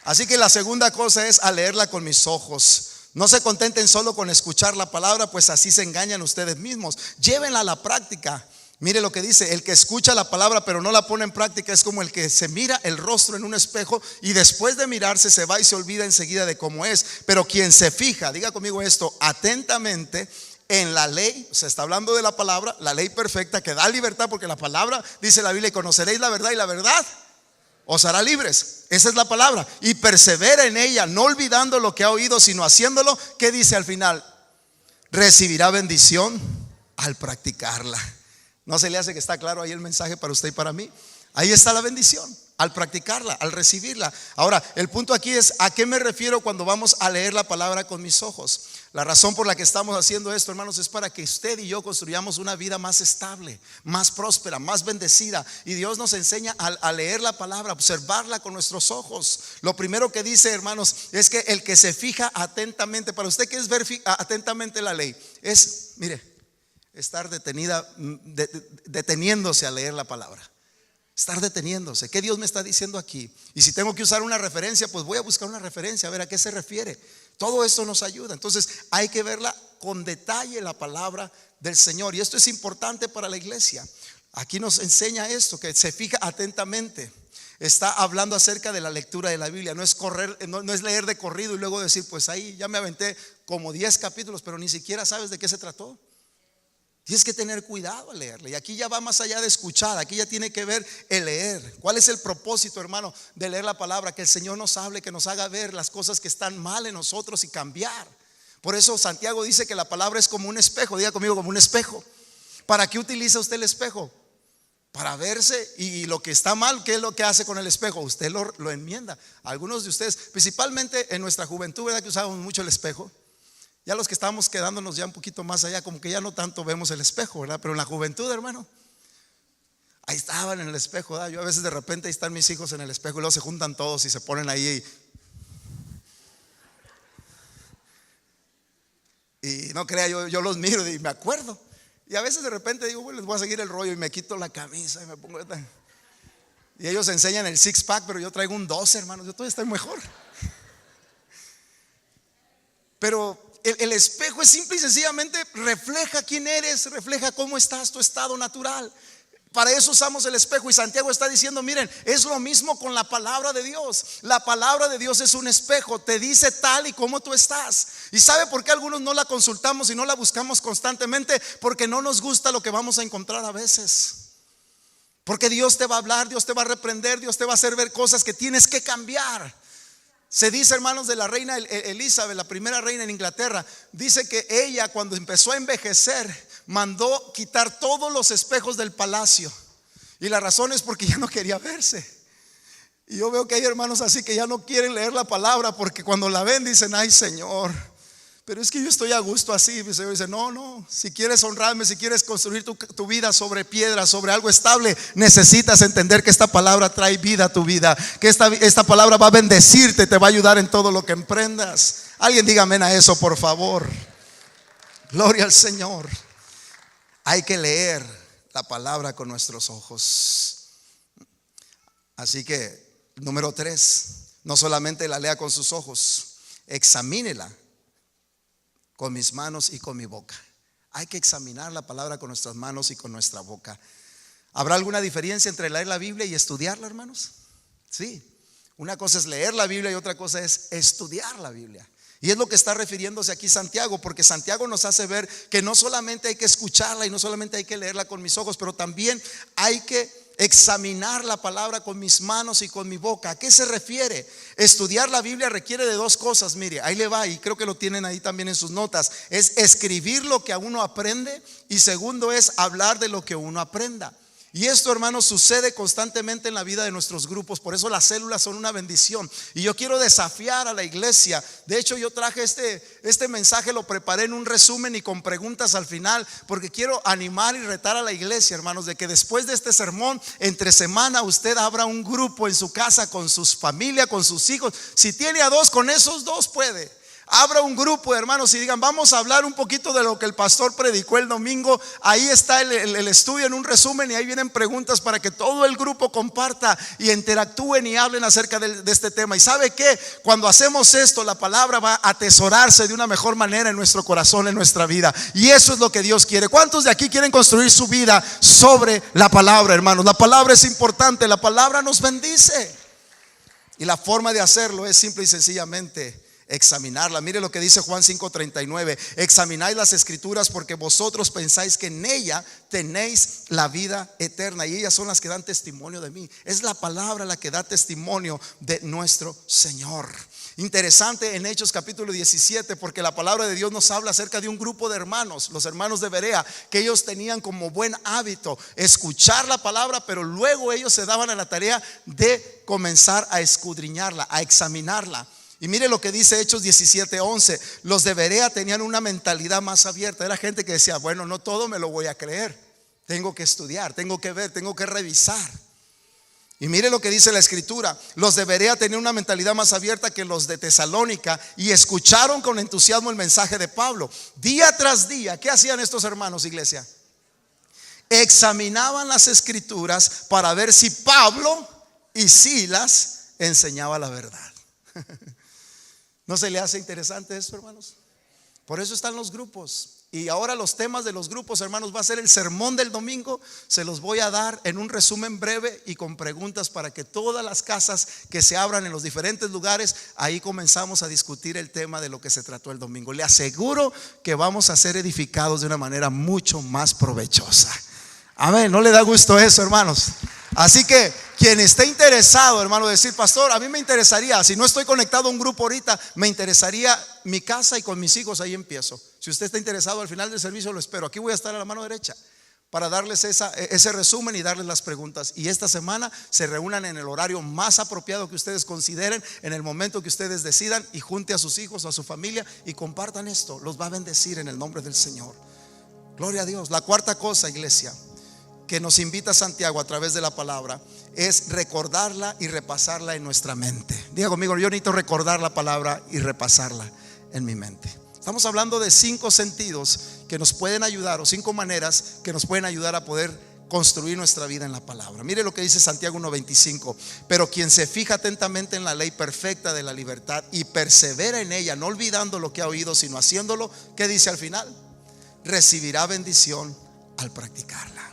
Así que la segunda cosa es a leerla con mis ojos. No se contenten solo con escuchar la palabra, pues así se engañan ustedes mismos. Llévenla a la práctica. Mire lo que dice: el que escucha la palabra pero no la pone en práctica es como el que se mira el rostro en un espejo y después de mirarse se va y se olvida enseguida de cómo es. Pero quien se fija, diga conmigo esto, atentamente en la ley, se está hablando de la palabra, la ley perfecta que da libertad, porque la palabra, dice la Biblia, y conoceréis la verdad y la verdad os hará libres. Esa es la palabra. Y persevera en ella, no olvidando lo que ha oído, sino haciéndolo. ¿Qué dice al final? Recibirá bendición al practicarla. ¿No se le hace que está claro ahí el mensaje para usted y para mí? Ahí está la bendición, al practicarla, al recibirla. Ahora, el punto aquí es: ¿a qué me refiero cuando vamos a leer la palabra con mis ojos? La razón por la que estamos haciendo esto, hermanos, es para que usted y yo construyamos una vida más estable, más próspera, más bendecida. Y Dios nos enseña a leer la palabra, a observarla con nuestros ojos. Lo primero que dice, hermanos, es que el que se fija atentamente. Para usted, ¿qué es ver atentamente la ley? Es, mire, estar deteniéndose a leer la palabra. Estar deteniéndose. ¿Qué Dios me está diciendo aquí? Y si tengo que usar una referencia, pues voy a buscar una referencia, a ver a qué se refiere. Todo esto nos ayuda. Entonces hay que verla con detalle, la palabra del Señor. Y esto es importante para la iglesia. Aquí nos enseña esto, que se fija atentamente. Está hablando acerca de la lectura de la Biblia. No es no es leer de corrido y luego decir, pues ahí ya me aventé como 10 capítulos, pero ni siquiera sabes de qué se trató. Tienes que tener cuidado al leerle. Y aquí ya va más allá de escuchar. Aquí ya tiene que ver el leer. ¿Cuál es el propósito, hermano, de leer la palabra? Que el Señor nos hable, que nos haga ver las cosas que están mal en nosotros y cambiar. Por eso Santiago dice que la palabra es como un espejo. Diga conmigo, como un espejo. ¿Para qué utiliza usted el espejo? Para verse. Y lo que está mal, ¿qué es lo que hace con el espejo? Usted lo enmienda. Algunos de ustedes, principalmente en nuestra juventud, ¿verdad que usábamos mucho el espejo? Ya los que estamos quedándonos ya un poquito más allá, como que ya no tanto vemos el espejo, ¿verdad? Pero en la juventud, hermano, ahí estaban en el espejo, ¿verdad? Yo a veces de repente ahí están mis hijos en el espejo y luego se juntan todos y se ponen ahí Y no crea, yo los miro y me acuerdo. Y a veces de repente digo, bueno, les voy a seguir el rollo y me quito la camisa y me pongo esta. Y ellos enseñan el six pack, pero yo traigo un 12, hermanos. Yo todavía estoy mejor. Pero el espejo es simple y sencillamente refleja quién eres, refleja cómo estás, tu estado natural. Para eso usamos el espejo. Y Santiago está diciendo, miren, es lo mismo con la palabra de Dios. La palabra de Dios es un espejo, te dice tal y como tú estás. ¿Y sabe por qué algunos no la consultamos y no la buscamos constantemente? Porque no nos gusta lo que vamos a encontrar a veces. Porque Dios te va a hablar, Dios te va a reprender, Dios te va a hacer ver cosas que tienes que cambiar. Se dice, hermanos, de la reina Elizabeth, la primera reina en Inglaterra, dice que ella, cuando empezó a envejecer, mandó quitar todos los espejos del palacio. Y la razón es porque ya no quería verse. Y yo veo que hay hermanos así que ya no quieren leer la palabra, porque cuando la ven dicen, ay Señor, pero es que yo estoy a gusto así. El Señor dice, no, si quieres honrarme, si quieres construir tu vida sobre piedra, sobre algo estable, necesitas entender que esta palabra trae vida a tu vida, que esta palabra va a bendecirte, te va a ayudar en todo lo que emprendas. Alguien diga amén a eso, por favor. Gloria al Señor. Hay que leer la palabra con nuestros ojos. Así que, número 3, no solamente la lea con sus ojos, examínela con mis manos y con mi boca. Hay que examinar la palabra con nuestras manos y con nuestra boca. ¿Habrá alguna diferencia entre leer la Biblia y estudiarla, hermanos? Sí. Una cosa es leer la Biblia y otra cosa es estudiar la Biblia. Y es lo que está refiriéndose aquí Santiago, porque Santiago nos hace ver que no solamente hay que escucharla y no solamente hay que leerla con mis ojos, pero también hay que examinar la palabra con mis manos y con mi boca. ¿A qué se refiere? Estudiar la Biblia requiere de dos cosas. Mire, ahí le va, y creo que lo tienen ahí también en sus notas. Es escribir lo que a uno aprende, y segundo es hablar de lo que uno aprenda. Y esto, hermanos, sucede constantemente en la vida de nuestros grupos. Por eso las células son una bendición. Y yo quiero desafiar a la iglesia. De hecho, yo traje este mensaje, lo preparé en un resumen y con preguntas al final, porque quiero animar y retar a la iglesia, hermanos, de que después de este sermón, entre semana, usted abra un grupo en su casa con sus familias, con sus hijos. Si tiene a 2, con esos 2 puede. Abra un grupo, hermanos, y digan, vamos a hablar un poquito de lo que el pastor predicó el domingo. Ahí está el estudio en un resumen, y ahí vienen preguntas para que todo el grupo comparta y interactúen y hablen acerca de este tema. Y sabe que cuando hacemos esto, la palabra va a atesorarse de una mejor manera en nuestro corazón, en nuestra vida. Y eso es lo que Dios quiere. ¿Cuántos de aquí quieren construir su vida sobre la palabra, hermanos? La palabra es importante, la palabra nos bendice. Y la forma de hacerlo es simple y sencillamente examinarla. Mire lo que dice Juan 5:39: examináis las escrituras porque vosotros pensáis que en ella tenéis la vida eterna, y ellas son las que dan testimonio de mí. Es la palabra la que da testimonio de nuestro Señor. Interesante en Hechos capítulo 17, porque la palabra de Dios nos habla acerca de un grupo de hermanos, los hermanos de Berea, que ellos tenían como buen hábito escuchar la palabra, pero luego ellos se daban a la tarea de comenzar a escudriñarla, a examinarla. Y mire lo que dice Hechos 17:11. Los de Berea tenían una mentalidad más abierta. Era gente que decía, bueno, no todo me lo voy a creer, tengo que estudiar, tengo que ver, tengo que revisar. Y mire lo que dice la escritura: los de Berea tenían una mentalidad más abierta que los de Tesalónica, y escucharon con entusiasmo el mensaje de Pablo. Día tras día, ¿qué hacían estos hermanos, iglesia? Examinaban las escrituras para ver si Pablo y Silas enseñaban la verdad. ¿No se le hace interesante esto, hermanos? Por eso están los grupos. Y ahora los temas de los grupos, hermanos, va a ser el sermón del domingo. Se los voy a dar en un resumen breve y con preguntas para que todas las casas que se abran en los diferentes lugares, ahí comenzamos a discutir el tema de lo que se trató el domingo. Le aseguro que vamos a ser edificados de una manera mucho más provechosa. Amén. ¿No le da gusto eso, hermanos? Así que quien esté interesado, hermano, decir, pastor, a mí me interesaría, si no estoy conectado a un grupo ahorita, me interesaría mi casa y con mis hijos, ahí empiezo. Si usted está interesado, al final del servicio lo espero. Aquí voy a estar a la mano derecha para darles ese resumen y darles las preguntas. Y esta semana se reúnan en el horario más apropiado que ustedes consideren, en el momento que ustedes decidan, y junte a sus hijos o a su familia y compartan esto. Los va a bendecir en el nombre del Señor. Gloria a Dios. La cuarta cosa, iglesia, que nos invita Santiago a través de la palabra es recordarla y repasarla en nuestra mente. Diga conmigo, yo necesito recordar la palabra y repasarla en mi mente. Estamos hablando de 5 sentidos que nos pueden ayudar, o 5 maneras que nos pueden ayudar a poder construir nuestra vida en la palabra. Mire lo que dice Santiago 1:25. Pero quien se fija atentamente en la ley perfecta de la libertad y persevera en ella, no olvidando lo que ha oído, sino haciéndolo, ¿qué dice al final? Recibirá bendición al practicarla.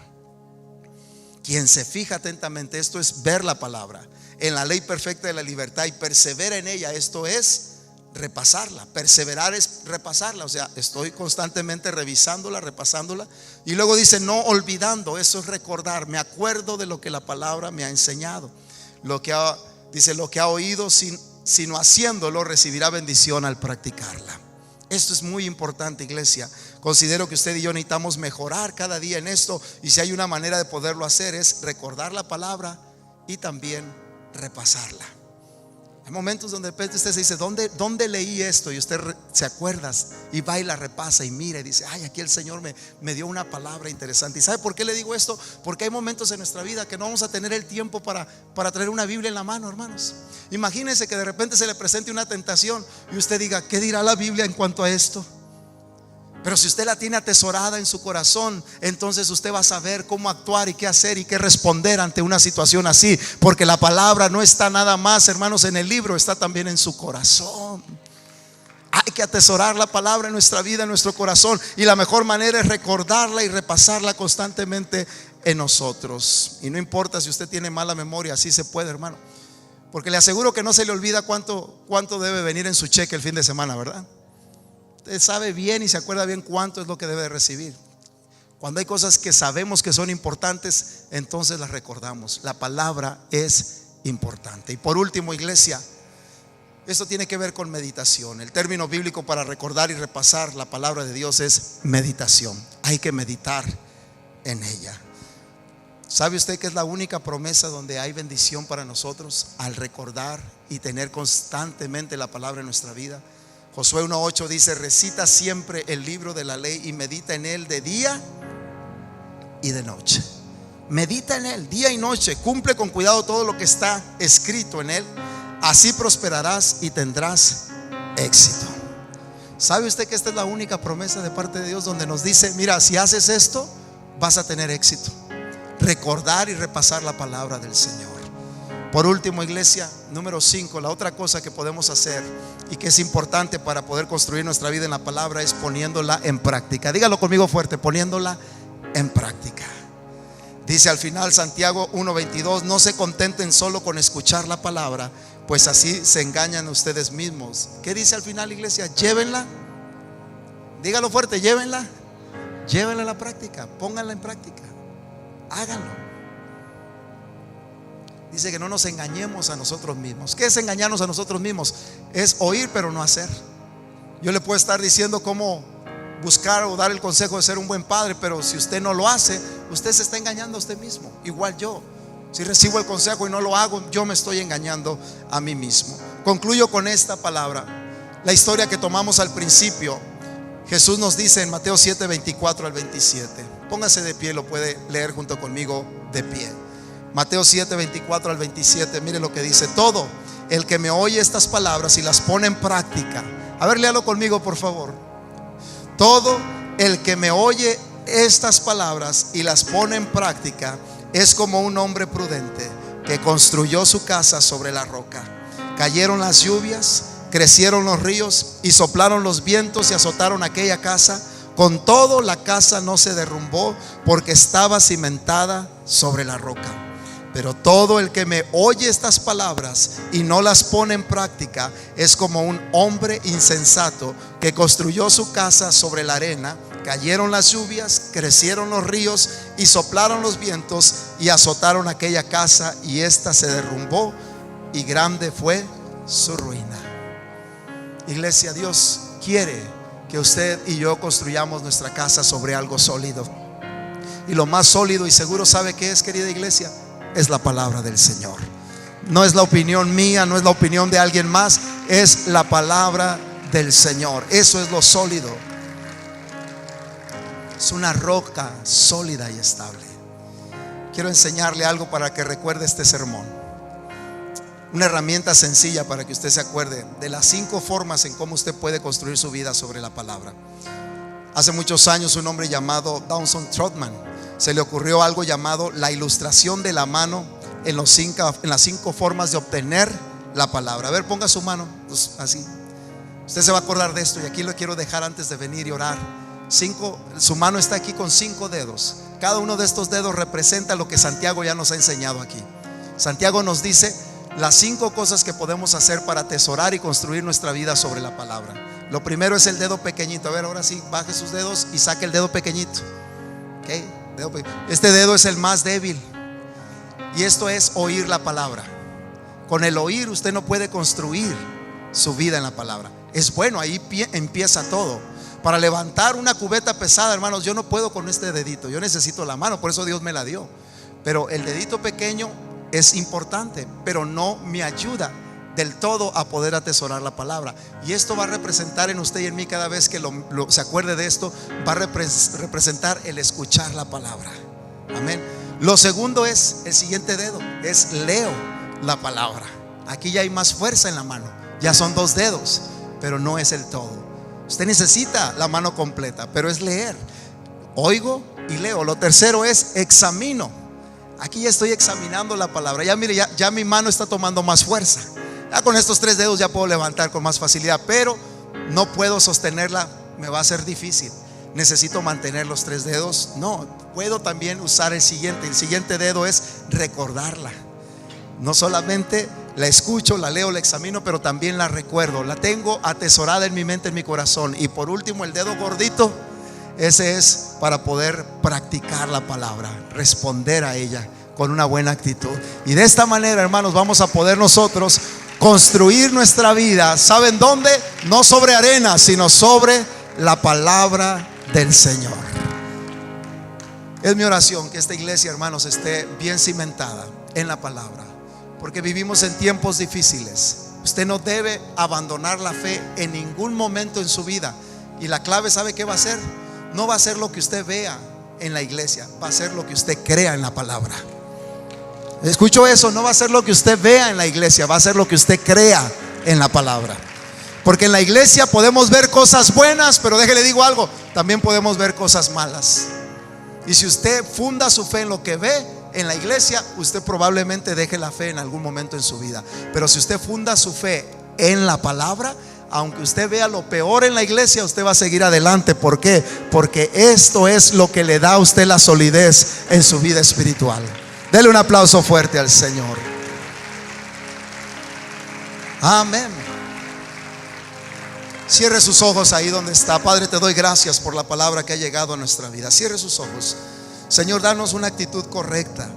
Quien se fija atentamente, esto es ver la palabra, en la ley perfecta de la libertad y persevera en ella, esto es repasarla. Perseverar es repasarla, o sea, estoy constantemente revisándola, repasándola. Y luego dice no olvidando, eso es recordar, me acuerdo de lo que la palabra me ha enseñado. Dice lo que ha oído, sino haciéndolo, recibirá bendición al practicarla. Esto es muy importante, iglesia. Considero que usted y yo necesitamos mejorar cada día en esto, y si hay una manera de poderlo hacer es recordar la palabra y también repasarla. Hay momentos donde de repente usted se dice, ¿dónde leí esto? Y usted se acuerda y va y la repasa y mira y dice, ay, aquí el Señor me dio una palabra interesante. ¿Y sabe por qué le digo esto? Porque hay momentos en nuestra vida que no vamos a tener el tiempo para traer una Biblia en la mano, hermanos. Imagínense que de repente se le presente una tentación y usted diga, ¿qué dirá la Biblia en cuanto a esto? Pero si usted la tiene atesorada en su corazón, entonces usted va a saber cómo actuar y qué hacer y qué responder ante una situación así. Porque la palabra no está nada más, hermanos, en el libro, está también en su corazón. Hay que atesorar la palabra en nuestra vida, en nuestro corazón, y la mejor manera es recordarla y repasarla constantemente en nosotros. Y no importa si usted tiene mala memoria, así se puede, hermano. Porque le aseguro que no se le olvida cuánto debe venir en su cheque el fin de semana, ¿verdad? Usted sabe bien y se acuerda bien cuánto es lo que debe de recibir. Cuando hay cosas que sabemos que son importantes, entonces las recordamos. La palabra es importante. Y por último, iglesia, esto tiene que ver con meditación. El término bíblico para recordar y repasar la palabra de Dios es meditación. Hay que meditar en ella. ¿Sabe usted que es la única promesa donde hay bendición para nosotros? Al recordar y tener constantemente la palabra en nuestra vida. Josué 1:8 dice, recita siempre el libro de la ley y medita en él de día y de noche. Medita en él día y noche, cumple con cuidado todo lo que está escrito en él, así prosperarás y tendrás éxito. ¿Sabe usted que esta es la única promesa de parte de Dios donde nos dice, mira, si haces esto, vas a tener éxito? Recordar y repasar la palabra del Señor. Por último, iglesia, número 5, la otra cosa que podemos hacer y que es importante para poder construir nuestra vida en la palabra es poniéndola en práctica. Dígalo conmigo fuerte, poniéndola en práctica. Dice al final Santiago 1:22, no se contenten solo con escuchar la palabra, pues así se engañan ustedes mismos. ¿Qué dice al final, iglesia? Llévenla. Dígalo fuerte, llévenla a la práctica, pónganla en práctica, háganlo. Dice que no nos engañemos a nosotros mismos. ¿Qué es engañarnos a nosotros mismos? Es oír pero no hacer. Yo le puedo estar diciendo cómo buscar o dar el consejo de ser un buen padre, pero si usted no lo hace, usted se está engañando a usted mismo. Igual yo, si recibo el consejo y no lo hago, yo me estoy engañando a mí mismo. Concluyo con esta palabra. La historia que tomamos al principio, Jesús nos dice en Mateo 7:24 al 27. Póngase de pie, lo puede leer junto conmigo de pie. Mateo 7:24 al 27, mire lo que dice: todo el que me oye estas palabras y las pone en práctica. A ver, léalo conmigo, por favor. Todo el que me oye estas palabras y las pone en práctica es como un hombre prudente que construyó su casa sobre la roca. Cayeron las lluvias, crecieron los ríos y soplaron los vientos y azotaron aquella casa. Con todo, la casa no se derrumbó porque estaba cimentada sobre la roca. Pero todo el que me oye estas palabras y no las pone en práctica es como un hombre insensato que construyó su casa sobre la arena. Cayeron las lluvias, crecieron los ríos y soplaron los vientos y azotaron aquella casa, y ésta se derrumbó y grande fue su ruina. Iglesia, Dios quiere que usted y yo construyamos nuestra casa sobre algo sólido. Y lo más sólido y seguro, ¿sabe qué es, querida iglesia? Es la palabra del Señor. No es la opinión mía, no es la opinión de alguien más, es la palabra del Señor. Eso es lo sólido. Es una roca sólida y estable. Quiero enseñarle algo para que recuerde este sermón. una herramienta sencilla para que usted se acuerde de las 5 formas en cómo usted puede construir su vida sobre la palabra. Hace muchos años un hombre llamado Dawson Trotman se le ocurrió algo llamado la ilustración de la mano en las 5 formas de obtener la palabra. A ver, ponga su mano, pues así. Usted se va a acordar de esto y aquí lo quiero dejar antes de venir y orar. Su mano está aquí con 5 dedos. Cada uno de estos dedos representa lo que Santiago ya nos ha enseñado aquí. Santiago nos dice las 5 cosas que podemos hacer para atesorar y construir nuestra vida sobre la palabra. Lo primero es el dedo pequeñito. A ver, ahora sí, baje sus dedos y saque el dedo pequeñito. Este dedo es el más débil. Y esto es oír la palabra. Con el oír usted no puede construir su vida en la palabra. Es bueno, ahí empieza todo. Para levantar una cubeta pesada, hermanos, yo no puedo con este dedito. Yo necesito la mano, por eso Dios me la dio. Pero el dedito pequeño es importante, pero no me ayuda del todo a poder atesorar la palabra. Y esto va a representar en usted y en mí, cada vez que se acuerde de esto, va a representar el escuchar la palabra. Amén. Lo segundo es el siguiente dedo, es leo la palabra. Aquí ya hay más fuerza en la mano. Ya son 2 dedos, pero no es el todo. Usted necesita la mano completa, pero es leer. Oigo y leo. Lo tercero es examino. Aquí ya estoy examinando la palabra. Ya mire, ya mi mano está tomando más fuerza. Ya con estos 3 dedos ya puedo levantar con más facilidad, pero no puedo sostenerla, me va a ser difícil. Necesito mantener los 3 dedos. No, puedo también usar el siguiente. El siguiente dedo es recordarla. No solamente la escucho, la leo, la examino, pero también la recuerdo. La tengo atesorada en mi mente, en mi corazón. Y por último, el dedo gordito, ese es para poder practicar la palabra, responder a ella con una buena actitud. Y de esta manera, hermanos, vamos a poder nosotros construir nuestra vida. ¿Saben dónde? No sobre arena, sino sobre la palabra del Señor. Es mi oración que esta iglesia, hermanos, esté bien cimentada en la palabra, porque vivimos en tiempos difíciles. Usted no debe abandonar la fe en ningún momento en su vida. Y la clave, ¿sabe qué va a ser? No va a ser lo que usted vea en la iglesia, va a ser lo que usted crea en la palabra. Escucho eso, no va a ser lo que usted vea en la iglesia, va a ser lo que usted crea en la palabra. Porque en la iglesia podemos ver cosas buenas, pero déjele digo algo, también podemos ver cosas malas. Y si usted funda su fe en lo que ve en la iglesia, usted probablemente deje la fe en algún momento en su vida. Pero si usted funda su fe en la palabra, aunque usted vea lo peor en la iglesia, usted va a seguir adelante. ¿Por qué? Porque esto es lo que le da a usted la solidez en su vida espiritual. Dele un aplauso fuerte al Señor. Amén. Cierre sus ojos ahí donde está. Padre, te doy gracias por la palabra que ha llegado a nuestra vida. Cierre sus ojos. Señor, danos una actitud correcta.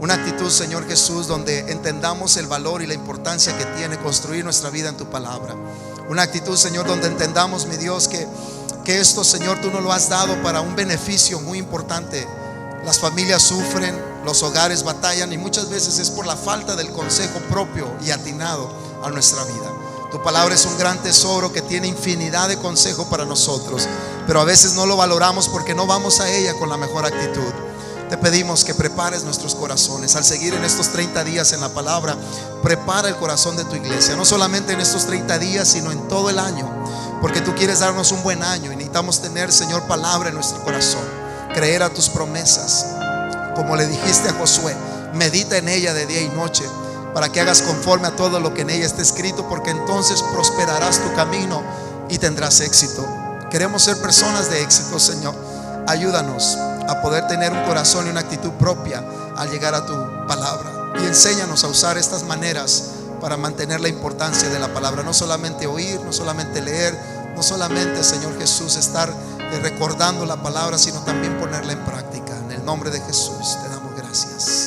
Una actitud, Señor Jesús, donde entendamos el valor y la importancia que tiene construir nuestra vida en tu palabra. Una actitud, Señor, donde entendamos, mi Dios, que esto, Señor, tú nos lo has dado para un beneficio muy importante. Las familias sufren, los hogares batallan, y muchas veces es por la falta del consejo propio y atinado a nuestra vida. Tu palabra es un gran tesoro que tiene infinidad de consejo para nosotros, pero a veces no lo valoramos porque no vamos a ella con la mejor actitud. Te pedimos que prepares nuestros corazones al seguir en estos 30 días en la palabra. Prepara el corazón de tu iglesia, no solamente en estos 30 días, sino en todo el año, porque tú quieres darnos un buen año y necesitamos tener, Señor, palabra en nuestro corazón, creer a tus promesas. Como le dijiste a Josué, medita en ella de día y noche, para que hagas conforme a todo lo que en ella está escrito, porque entonces prosperarás tu camino y tendrás éxito. Queremos ser personas de éxito, Señor. Ayúdanos a poder tener un corazón y una actitud propia al llegar a tu palabra, y enséñanos a usar estas maneras para mantener la importancia de la palabra. No solamente oír, no solamente leer, no solamente, Señor Jesús, estar recordando la palabra, sino también ponerla en práctica. En el nombre de Jesús te damos gracias.